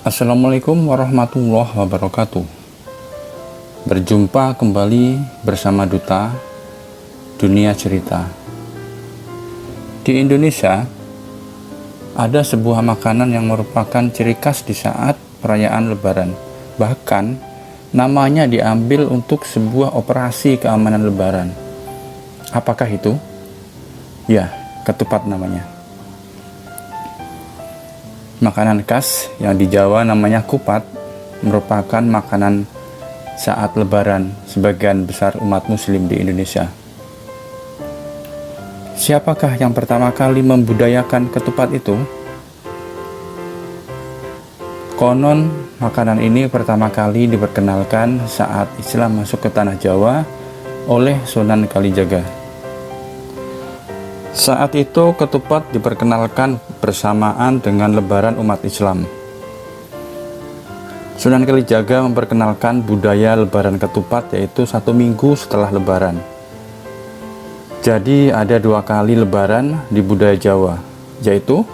Assalamualaikum warahmatullahi wabarakatuh. Berjumpa kembali bersama Duta Dunia Cerita. Di Indonesia ada sebuah makanan yang merupakan ciri khas di saat perayaan Lebaran. Bahkan namanya diambil untuk sebuah operasi keamanan Lebaran. Apakah itu? Ya, ketupat namanya. Makanan khas yang di Jawa namanya kupat merupakan makanan saat Lebaran sebagian besar umat Muslim di Indonesia. Siapakah yang pertama kali membudayakan ketupat itu? Konon makanan ini pertama kali diperkenalkan saat Islam masuk ke tanah Jawa oleh Sunan Kalijaga. Saat itu ketupat diperkenalkan bersamaan dengan Lebaran umat Islam. Sunan Kalijaga memperkenalkan budaya Lebaran ketupat yaitu 1 minggu setelah Lebaran. Jadi ada 2 kali Lebaran di budaya Jawa, yaitu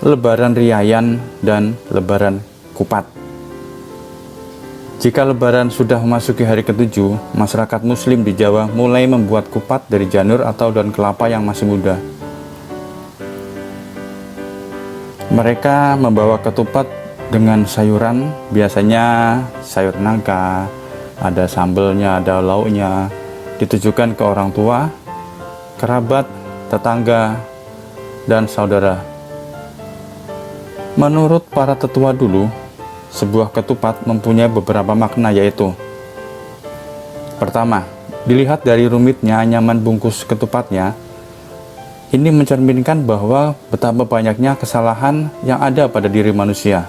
Lebaran Riyayan dan Lebaran Kupat. Jika Lebaran sudah memasuki hari ke-7, masyarakat Muslim di Jawa mulai membuat kupat dari janur atau daun kelapa yang masih muda. Mereka membawa ketupat dengan sayuran, biasanya sayur nangka, ada sambelnya, ada lauknya, ditujukan ke orang tua, kerabat, tetangga, dan saudara. Menurut para tetua dulu, sebuah ketupat mempunyai beberapa makna, yaitu: pertama, dilihat dari rumitnya anyaman bungkus ketupatnya, ini mencerminkan bahwa betapa banyaknya kesalahan yang ada pada diri manusia.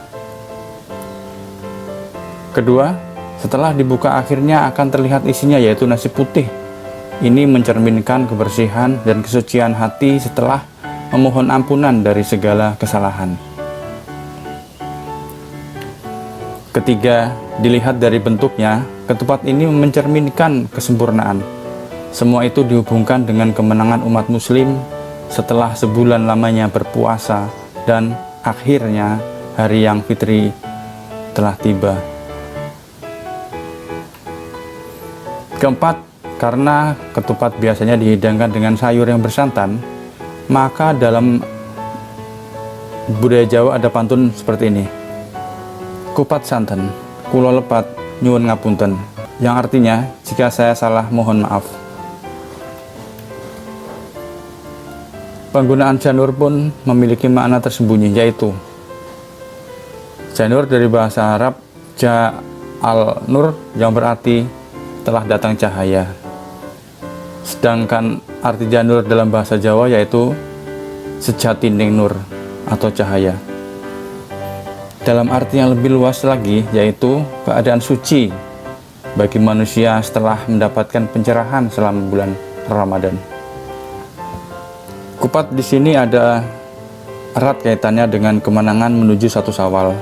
Kedua, setelah dibuka akhirnya akan terlihat isinya, yaitu nasi putih. Ini mencerminkan kebersihan dan kesucian hati setelah memohon ampunan dari segala kesalahan. Ketiga, dilihat dari bentuknya, ketupat ini mencerminkan kesempurnaan. Semua itu dihubungkan dengan kemenangan umat Muslim setelah sebulan lamanya berpuasa dan akhirnya hari yang fitri telah tiba. Keempat, karena ketupat biasanya dihidangkan dengan sayur yang bersantan, maka dalam budaya Jawa ada pantun seperti ini: kupat santen, kulo lepat, nyuwun ngapunten. Yang artinya, jika saya salah mohon maaf. Penggunaan janur pun memiliki makna tersembunyi, yaitu janur dari bahasa Arab ja al-nur yang berarti telah datang cahaya. Sedangkan arti janur dalam bahasa Jawa yaitu sejatining nur atau cahaya. Dalam arti yang lebih luas lagi, yaitu keadaan suci bagi manusia setelah mendapatkan pencerahan selama bulan Ramadan. Kupat di sini ada erat kaitannya dengan kemenangan menuju 1 Syawal.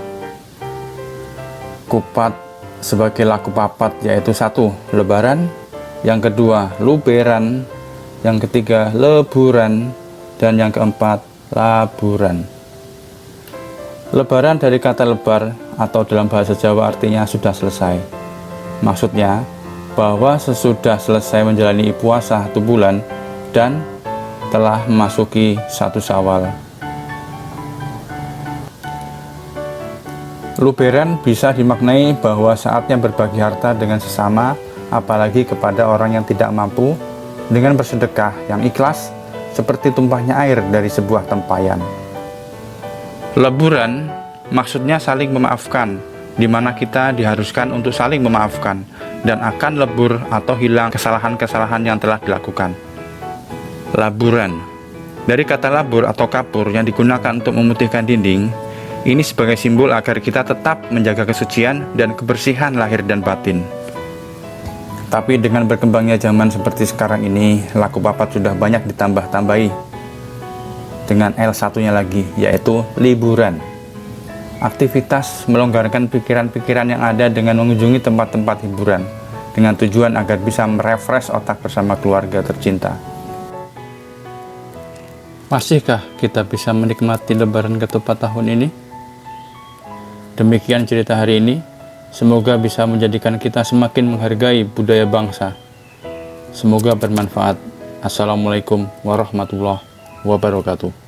Kupat sebagai laku papat, yaitu 1. Lebaran, yang kedua Luberan, yang ketiga Leburan, dan yang keempat Laburan. Lebaran dari kata lebar atau dalam bahasa Jawa artinya sudah selesai. Maksudnya bahwa sesudah selesai menjalani puasa 1 bulan dan telah memasuki 1 Syawal. Luberan bisa dimaknai bahwa saatnya berbagi harta dengan sesama, apalagi kepada orang yang tidak mampu, dengan bersedekah yang ikhlas seperti tumpahnya air dari sebuah tempayan. Leburan maksudnya saling memaafkan, di mana kita diharuskan untuk saling memaafkan dan akan lebur atau hilang kesalahan-kesalahan yang telah dilakukan. Laburan dari kata labur atau kapur yang digunakan untuk memutihkan dinding, ini sebagai simbol agar kita tetap menjaga kesucian dan kebersihan lahir dan batin. Tapi dengan berkembangnya zaman seperti sekarang ini, laku papat sudah banyak ditambah-tambahi dengan L1-nya lagi, yaitu liburan. Aktivitas melonggarkan pikiran-pikiran yang ada dengan mengunjungi tempat-tempat hiburan dengan tujuan agar bisa merefresh otak bersama keluarga tercinta. Masihkah kita bisa menikmati Lebaran ketupat tahun ini? Demikian cerita hari ini. Semoga bisa menjadikan kita semakin menghargai budaya bangsa. Semoga bermanfaat. Assalamualaikum warahmatullahi wabarakatuh.